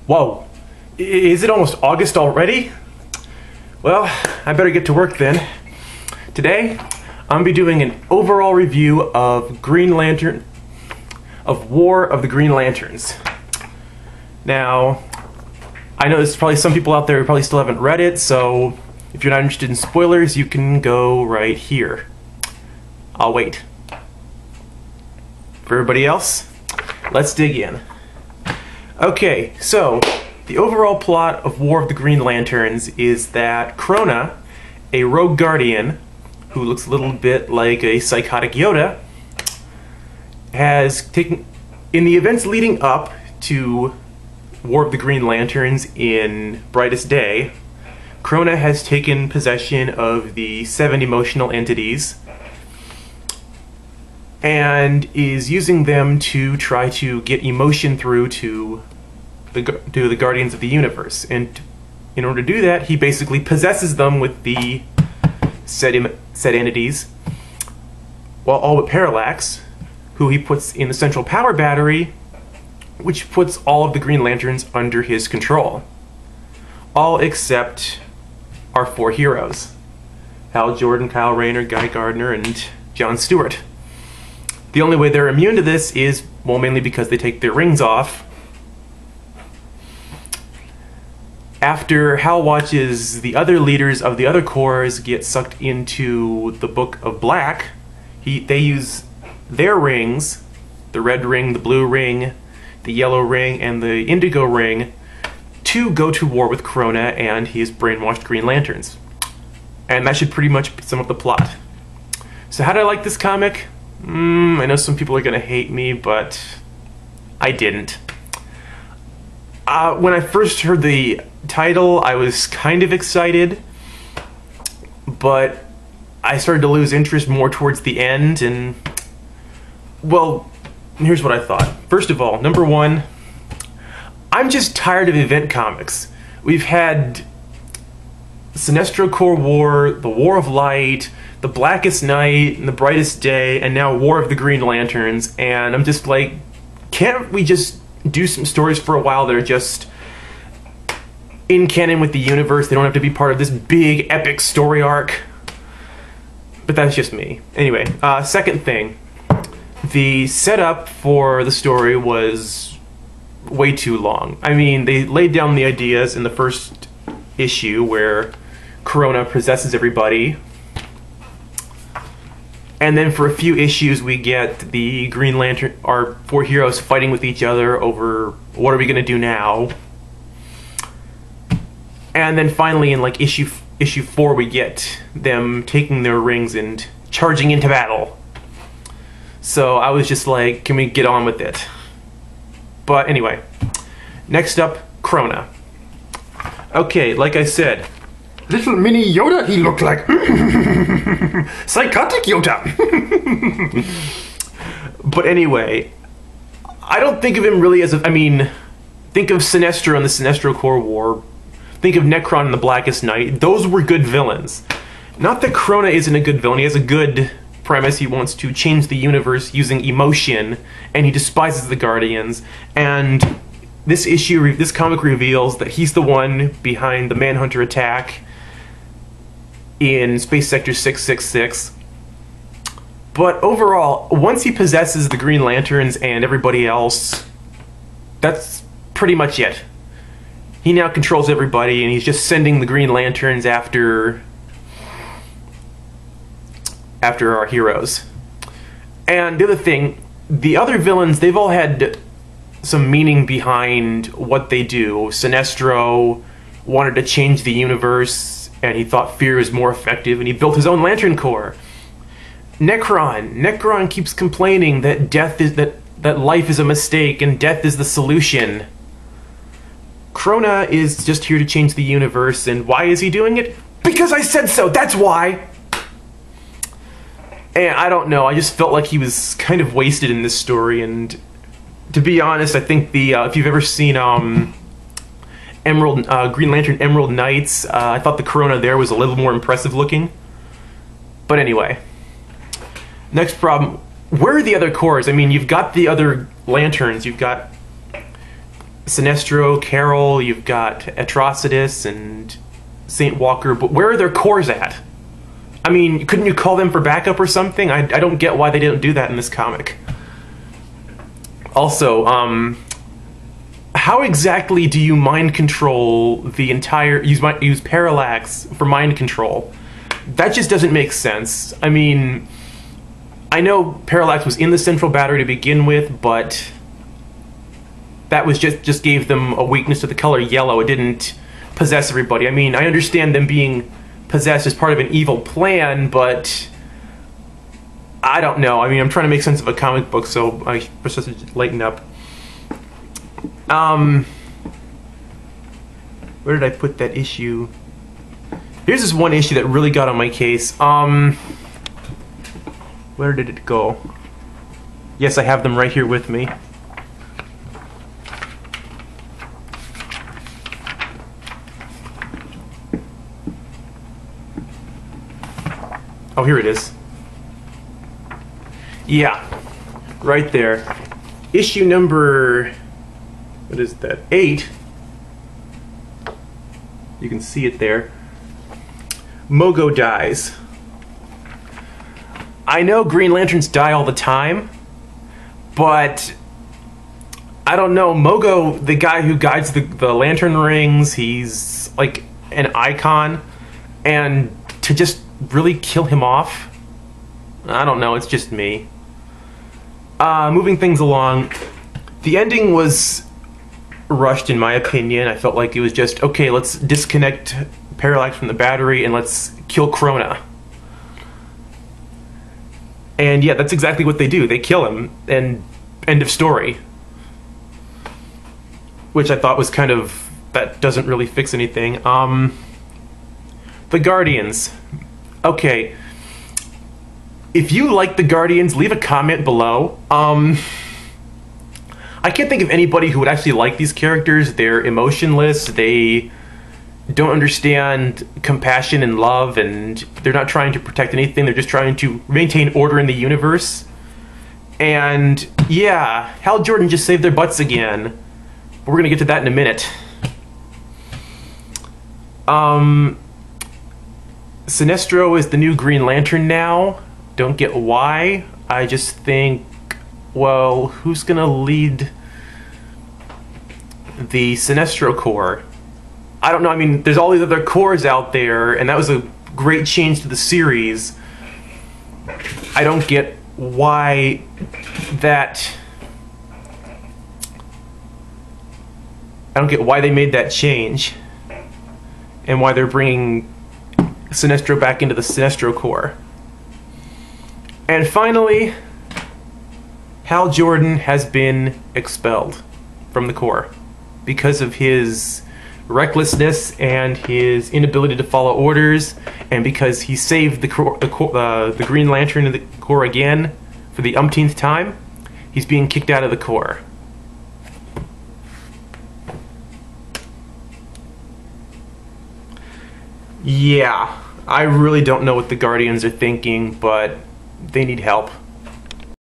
Whoa, is it almost August already? Well, I better get to work then. Today, I'm gonna be doing an overall review of War of the Green Lanterns. Now, I know there's probably some people out there who probably still haven't read it, so if you're not interested in spoilers, you can go right here. I'll wait. For everybody else, let's dig in. Okay, so the overall plot of War of the Green Lanterns is that Krona, a rogue guardian who looks a little bit like a psychotic Yoda, has taken, in the events leading up to War of the Green Lanterns in Brightest Day, Krona has taken possession of the 7 emotional entities and is using them to try to get emotion through to the Guardians of the Universe. And in order to do that, he basically possesses them with the said entities, while all but Parallax, who he puts in the central power battery, which puts all of the Green Lanterns under his control. All except our 4 heroes: Hal Jordan, Kyle Rayner, Guy Gardner, and John Stewart. The only way they're immune to this is, well, mainly because they take their rings off. After Hal watches the other leaders of the other corps get sucked into the Book of Black, they use their rings, the red ring, the blue ring, the yellow ring, and the indigo ring, to go to war with Krona and his brainwashed Green Lanterns. And that should pretty much sum up the plot. So how did I like this comic? I know some people are gonna hate me, but I didn't. When I first heard the title, I was kind of excited, but I started to lose interest more towards the end, and, well, here's what I thought. First of all, number one, I'm just tired of event comics. We've had Sinestro Corps War, the War of Light, the Blackest Night, and the Brightest Day, and now War of the Green Lanterns, and I'm just like, can't we just do some stories for a while that are just in canon with the universe? They don't have to be part of this big epic story arc. But that's just me. Anyway, second thing, the setup for the story was way too long. I mean, they laid down the ideas in the first issue where Krona possesses everybody, and then for a few issues we get the Green Lantern, our 4 heroes, fighting with each other over what are we gonna do now. And then finally in like issue 4 we get them taking their rings and charging into battle. So I was just like, can we get on with it? But anyway, next up, Krona. Okay, like I said, little mini Yoda he looked like. Psychotic Yoda. But anyway, I don't think of him really as a, I mean, think of Sinestro in the Sinestro Corps War. Think of Nekron in the Blackest Night. Those were good villains. Not that Krona isn't a good villain. He has a good premise. He wants to change the universe using emotion, and he despises the Guardians. And this issue, this comic reveals that he's the one behind the Manhunter attack in Space Sector 666. But overall, once he possesses the Green Lanterns and everybody else, that's pretty much it. He now controls everybody, and he's just sending the Green Lanterns after our heroes. And the other thing, the other villains, they've all had some meaning behind what they do. Sinestro wanted to change the universe, and he thought fear was more effective, and he built his own Lantern Corps. Nekron keeps complaining that that life is a mistake and death is the solution. Krona is just here to change the universe, and why is he doing it? Because I said so, that's why! And I don't know, I just felt like he was kind of wasted in this story, and to be honest, I think the, if you've ever seen Green Lantern Emerald Knights, I thought the Krona there was a little more impressive looking. But anyway. Next problem, where are the other cores? I mean, you've got the other lanterns, you've got Sinestro, Carol, you've got Atrocitus and Saint Walker, but where are their cores at? I mean, couldn't you call them for backup or something? I don't get why they didn't do that in this comic. Also, how exactly do you mind control the entire... use Parallax for mind control? That just doesn't make sense. I mean, I know Parallax was in the central battery to begin with, but that was just gave them a weakness to the color yellow. It didn't possess everybody. I mean, I understand them being possessed as part of an evil plan, but I don't know. I mean, I'm trying to make sense of a comic book, so I was supposed to lighten up. Where did I put that issue? Here's this one issue that really got on my case. Where did it go? Yes, I have them right here with me. Oh, here it is. Yeah, right there. Issue number, what is that, 8. You can see it there. Mogo dies. I know Green Lanterns die all the time, but I don't know. Mogo, the guy who guides the lantern rings, he's like an icon, and to just really kill him off, I don't know, it's just me. Moving things along, the ending was rushed in my opinion. I felt like it was just, okay, let's disconnect Parallax from the battery and let's kill Krona. And yeah, that's exactly what they do. They kill him, and end of story. Which I thought was kind of, that doesn't really fix anything. The Guardians. Okay, if you like the Guardians, leave a comment below. I can't think of anybody who would actually like these characters. They're emotionless, they don't understand compassion and love, and they're not trying to protect anything, they're just trying to maintain order in the universe. And yeah, Hal Jordan just saved their butts again. We're gonna get to that in a minute. Sinestro is the new Green Lantern now. Don't get why. I just think, well, who's gonna lead the Sinestro Corps? I don't know. I mean, there's all these other corps out there, and that was a great change to the series. I don't get why that... I don't get why they made that change, and why they're bringing Sinestro back into the Sinestro Corps. And finally, Hal Jordan has been expelled from the Corps because of his recklessness and his inability to follow orders, and because he saved the Green Lantern of the Corps again for the umpteenth time. He's being kicked out of the Corps. Yeah, I really don't know what the Guardians are thinking, but they need help.